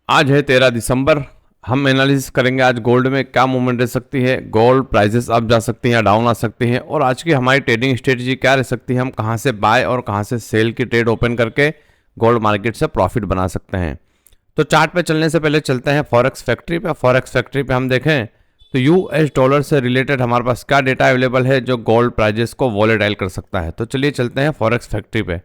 आज है 13 दिसंबर। हम एनालिसिस करेंगे आज गोल्ड में क्या मूवमेंट रह सकती है, गोल्ड प्राइसेस अप जा सकती हैं या डाउन आ सकती हैं, और आज की हमारी ट्रेडिंग स्ट्रेटजी क्या रह सकती है, हम कहां से बाय और कहां से सेल की ट्रेड ओपन करके गोल्ड मार्केट से प्रॉफिट बना सकते हैं। तो चार्ट पे चलने से पहले चलते हैं फॉरेक्स फैक्ट्री पे। फॉरेक्स फैक्ट्री पे हम देखें तो यूएस डॉलर से रिलेटेड हमारे पास क्या डेटा अवेलेबल है जो गोल्ड प्राइजेस को वॉलेटाइल कर सकता है। तो चलिए चलते हैं फॉरेक्स फैक्ट्री पे।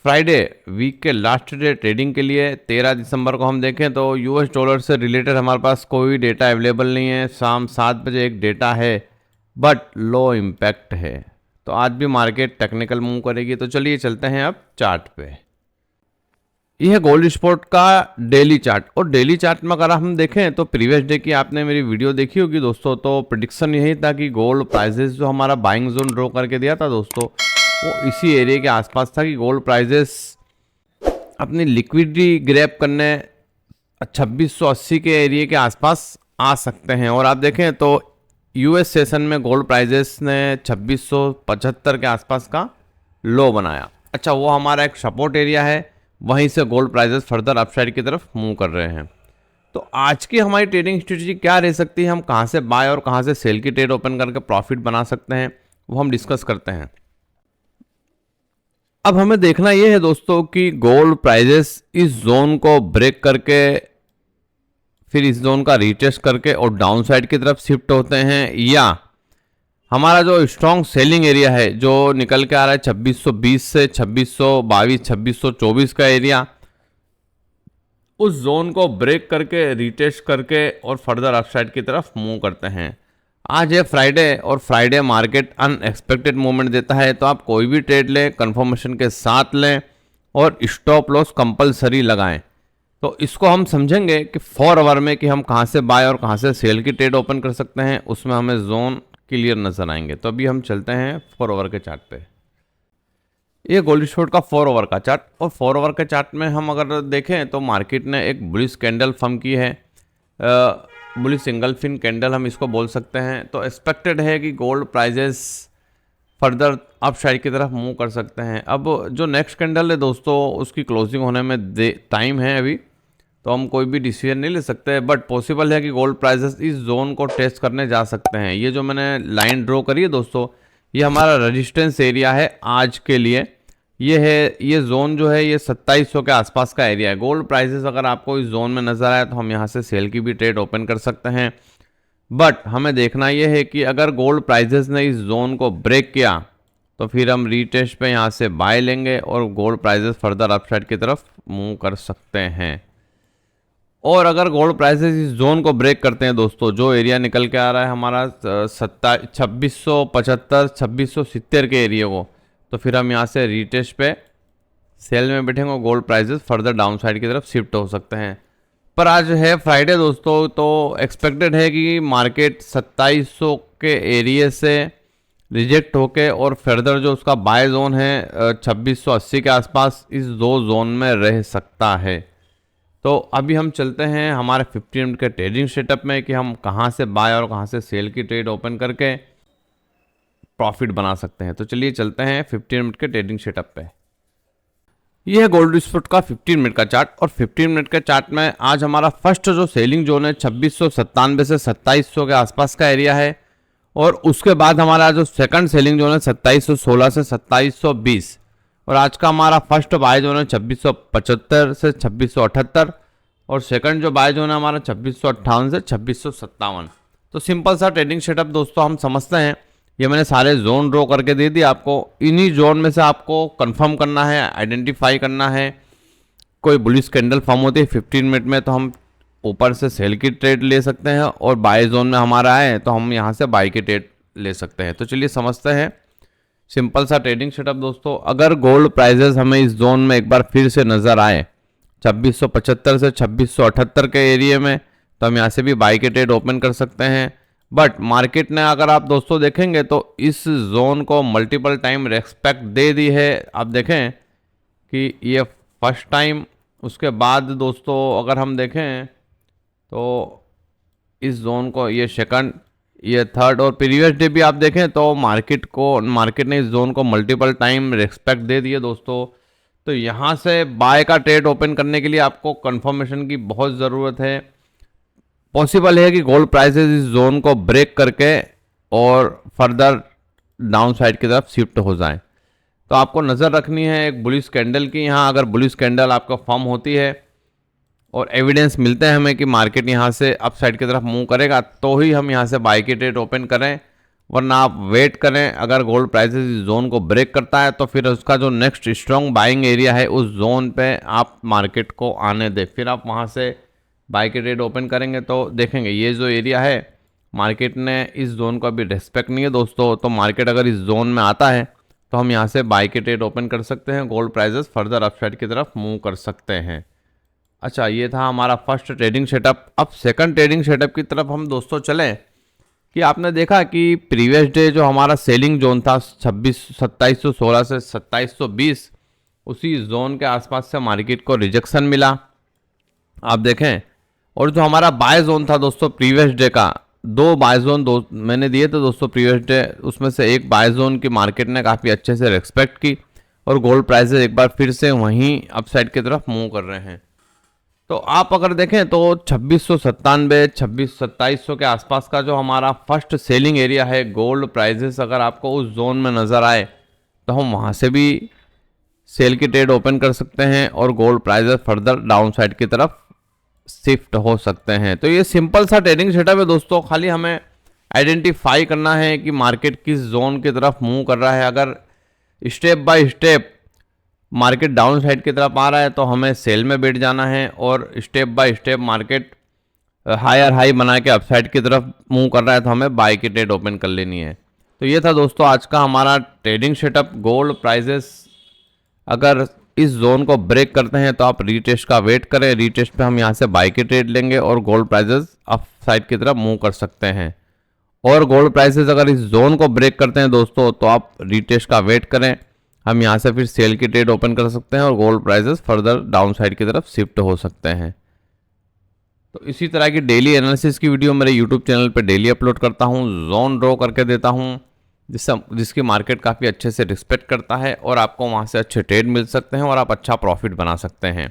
फ्राइडे वीक के लास्ट डे ट्रेडिंग के लिए 13 दिसंबर को हम देखें तो यूएस डॉलर से रिलेटेड हमारे पास कोई डेटा अवेलेबल नहीं है। शाम 7 बजे एक डेटा है बट लो इम्पैक्ट है। तो आज भी मार्केट टेक्निकल मूव करेगी। तो चलिए चलते हैं अब चार्ट पे। यह है गोल्ड स्पॉट का डेली चार्ट, और डेली चार्ट में अगर हम देखें तो प्रीवियस डे की आपने मेरी वीडियो देखी होगी दोस्तों। तो प्रिडिक्शन यही था कि गोल्ड प्राइजेस जो हमारा बाइंग जोन ड्रॉ करके दिया था दोस्तों, वो इसी एरिया के आसपास था कि गोल्ड प्राइजेस अपनी लिक्विडिटी ग्रैब करने 2680 के एरिया के आसपास आ सकते हैं। और आप देखें तो यूएस सेशन में गोल्ड प्राइजेस ने 2675 के आसपास का लो बनाया। अच्छा, वो हमारा एक सपोर्ट एरिया है, वहीं से गोल्ड प्राइजेस फर्दर अपसाइड की तरफ मूव कर रहे हैं। तो आज की हमारी ट्रेडिंग स्ट्रेटजी क्या रह सकती है, हम कहाँ से बाय और कहाँ से सेल की ट्रेड ओपन करके प्रॉफिट बना सकते हैं, वो हम डिस्कस करते हैं। अब हमें देखना यह है दोस्तों कि गोल्ड प्राइजेस इस जोन को ब्रेक करके फिर इस जोन का रीटेस्ट करके और डाउन साइड की तरफ शिफ्ट होते हैं, या हमारा जो स्ट्रॉन्ग सेलिंग एरिया है जो निकल के आ रहा है 2620 से 2622 2624 का एरिया, उस जोन को ब्रेक करके रीटेस्ट करके और फर्दर अपसाइड की तरफ मूव करते हैं। आज है फ्राइडे और फ्राइडे मार्केट अनएक्सपेक्टेड मूवमेंट देता है। तो आप कोई भी ट्रेड लें कंफर्मेशन के साथ लें और स्टॉप लॉस कंपलसरी लगाएं। तो इसको हम समझेंगे कि 4 आवर में कि हम कहां से बाय और कहां से सेल की ट्रेड ओपन कर सकते हैं, उसमें हमें जोन क्लियर नजर आएंगे। तो अभी हम चलते हैं 4 आवर के चार्ट पे। ये गोल्ड स्पॉट का 4 आवर का चार्ट, और 4 आवर के चार्ट में हम अगर देखें तो मार्केट ने एक बुलिश कैंडल फॉर्म की है, बुलिश सिंगल फिन कैंडल हम इसको बोल सकते हैं। तो एक्सपेक्टेड है कि gold prices further upside की तरफ मूव कर सकते हैं। अब जो नेक्स्ट कैंडल है दोस्तों, उसकी क्लोजिंग होने में टाइम है अभी, तो हम कोई भी डिसीजन नहीं ले सकते, बट पॉसिबल है कि गोल्ड प्राइजेस इस जोन को टेस्ट करने जा सकते हैं। ये जो मैंने लाइन ड्रॉ करी है दोस्तों, ये हमारा रेजिस्टेंस एरिया है आज के लिए। ये है, ये जोन जो है ये 2700 के आसपास का एरिया है। गोल्ड प्राइसेस अगर आपको इस जोन में नजर आए तो हम यहाँ से सेल की भी ट्रेड ओपन कर सकते हैं, बट हमें देखना ये है कि अगर गोल्ड प्राइसेस ने इस जोन को ब्रेक किया तो फिर हम रीटेस्ट पे यहाँ से बाय लेंगे और गोल्ड प्राइसेस फर्दर अपसाइड की तरफ मूव कर सकते हैं। और अगर गोल्ड प्राइसेस इस जोन को ब्रेक करते हैं दोस्तों, जो एरिया निकल के आ रहा है हमारा 2675 2670 के एरिया को, तो फिर हम यहाँ से रीटेस्ट पे सेल में बैठेंगे और gold prices further down side की तरफ शिफ्ट हो सकते हैं। पर आज है फ्राइडे दोस्तों, तो एक्सपेक्टेड है कि मार्केट 2700 के एरिया से रिजेक्ट होके और फर्दर जो उसका बाय जोन है 2680 के आसपास, इस दो जोन में रह सकता है। तो अभी हम चलते हैं हमारे 15 मिनट के ट्रेडिंग सेटअप में कि हम कहाँ से बाय और कहाँ से सेल की ट्रेड ओपन करके प्रॉफिट बना सकते हैं। तो चलिए चलते हैं 15 मिनट के ट्रेडिंग सेटअप पे। यह है गोल्ड स्पॉट का 15 मिनट का चार्ट, और 15 मिनट के चार्ट में आज हमारा फर्स्ट जो सेलिंग जोन है 2697 से 2700 के आसपास का एरिया है, और उसके बाद हमारा जो सेकंड सेलिंग जोन है 2716 से 2720, और आज का हमारा फर्स्ट बाय जोन है 2675 से 2678, और सेकंड जो बाय जोन है हमारा 2658 से 2657। तो सिंपल सा ट्रेडिंग सेटअप दोस्तों हम समझते हैं। ये मैंने सारे जोन ड्रॉ करके दे दिए आपको। इन्हीं जोन में से आपको कंफर्म करना है, आइडेंटिफाई करना है। कोई बुलिश कैंडल फॉर्म होती है 15 मिनट में, तो हम ऊपर से सेल की ट्रेड ले सकते हैं, और बाय जोन में हमारा आए तो हम यहाँ से बाय की ट्रेड ले सकते हैं। तो चलिए समझते हैं सिंपल सा ट्रेडिंग सेटअप दोस्तों। अगर गोल्ड प्राइजेस हमें इस जोन में एक बार फिर से नज़र आए 2675 से 2678 के एरिया में, तो हम यहाँ से भी बाय की ट्रेड ओपन कर सकते हैं। बट मार्केट ने अगर आप दोस्तों देखेंगे तो इस जोन को मल्टीपल टाइम रेस्पेक्ट दे दी है। आप देखें कि ये फर्स्ट टाइम, उसके बाद दोस्तों अगर हम देखें तो इस जोन को ये सेकंड, ये थर्ड, और प्रीवियस डे भी आप देखें तो मार्केट ने इस जोन को मल्टीपल टाइम रेस्पेक्ट दे दिए दोस्तों। तो तो यहाँ से बाय का ट्रेड ओपन करने के लिए आपको कंफर्मेशन की बहुत ज़रूरत है। पॉसिबल है कि गोल्ड प्राइसेस इस जोन को ब्रेक करके और फर्दर डाउन साइड की तरफ शिफ्ट हो जाए। तो आपको नज़र रखनी है एक बुलिश कैंडल की। यहाँ अगर बुलिश कैंडल आपका फॉर्म होती है और एविडेंस मिलते हैं हमें कि मार्केट यहाँ से अप साइड की तरफ मूव करेगा, तो ही हम यहाँ से बाई की ट्रेड ओपन करें, वरना आप वेट करें। अगर गोल्ड प्राइसेस इस जोन को ब्रेक करता है तो फिर उसका जो नेक्स्ट स्ट्रॉन्ग बाइंग एरिया है उस जोन पे आप मार्केट को आने दें, फिर आप वहाँ से बाई की ट्रेड ओपन करेंगे। तो देखेंगे ये जो एरिया है मार्केट ने इस जोन को अभी रेस्पेक्ट नहीं है दोस्तों। तो मार्केट अगर इस जोन में आता है तो हम यहाँ से बाई की ट्रेड ओपन कर सकते हैं, गोल्ड प्राइसेस फर्दर अपसाइड की तरफ मूव कर सकते हैं। अच्छा, ये था हमारा फर्स्ट ट्रेडिंग सेटअप। अब सेकंड ट्रेडिंग सेटअप की तरफ हम दोस्तों चलें कि आपने देखा कि प्रीवियस डे जो हमारा सेलिंग जोन था 2716 से 2720, उसी जोन के आसपास से मार्केट को रिजेक्शन मिला, आप देखें। और जो हमारा बाय जोन था दोस्तों प्रीवियस डे का, दो बाय जोन मैंने दिए थे दोस्तों प्रीवियस डे, उसमें से एक बाय जोन की मार्केट ने काफ़ी अच्छे से रेस्पेक्ट की और गोल्ड प्राइसेस एक बार फिर से वहीं अपसाइड की तरफ मूव कर रहे हैं। तो आप अगर देखें तो 2697, 2700 के आसपास का जो हमारा फर्स्ट सेलिंग एरिया है गोल्ड प्राइसेस, अगर आपको उस जोन में नज़र आए तो हम वहाँ से भी सेल की ट्रेड ओपन कर सकते हैं और gold prices further down side की तरफ शिफ्ट हो सकते हैं। तो ये सिंपल सा ट्रेडिंग सेटअप है दोस्तों। खाली हमें आइडेंटिफाई करना है कि मार्केट किस जोन की तरफ मूव कर रहा है। अगर step by step market down side की तरफ आ रहा है तो हमें सेल में बैठ जाना है, और step by step market higher high बना के अपसाइड की तरफ मूव कर रहा है तो हमें बाय की ट्रेड ओपन कर लेनी है। तो ये था दोस्तों आज का हमारा ट्रेडिंग सेटअप। गोल्ड प्राइसेस अगर इस जोन को ब्रेक करते हैं तो आप रीटेस्ट का वेट करें, रीटेस्ट पे हम यहाँ से बाय की ट्रेड लेंगे और गोल्ड प्राइसेस अप साइड की तरफ मूव कर सकते हैं। और गोल्ड प्राइसेस अगर इस जोन को ब्रेक करते हैं दोस्तों तो आप रीटेस्ट का वेट करें, हम यहाँ से फिर सेल की ट्रेड ओपन कर सकते हैं और gold prices further down side की तरफ शिफ्ट हो सकते हैं। तो इसी तरह की डेली एनालिसिस की वीडियो मेरे यूट्यूब चैनल पे डेली अपलोड करता हूँ, जोन ड्रॉ करके देता हूँ जिसकी मार्केट काफ़ी अच्छे से रिस्पेक्ट करता है और आपको वहाँ से अच्छे ट्रेड मिल सकते हैं और आप अच्छा प्रॉफिट बना सकते हैं।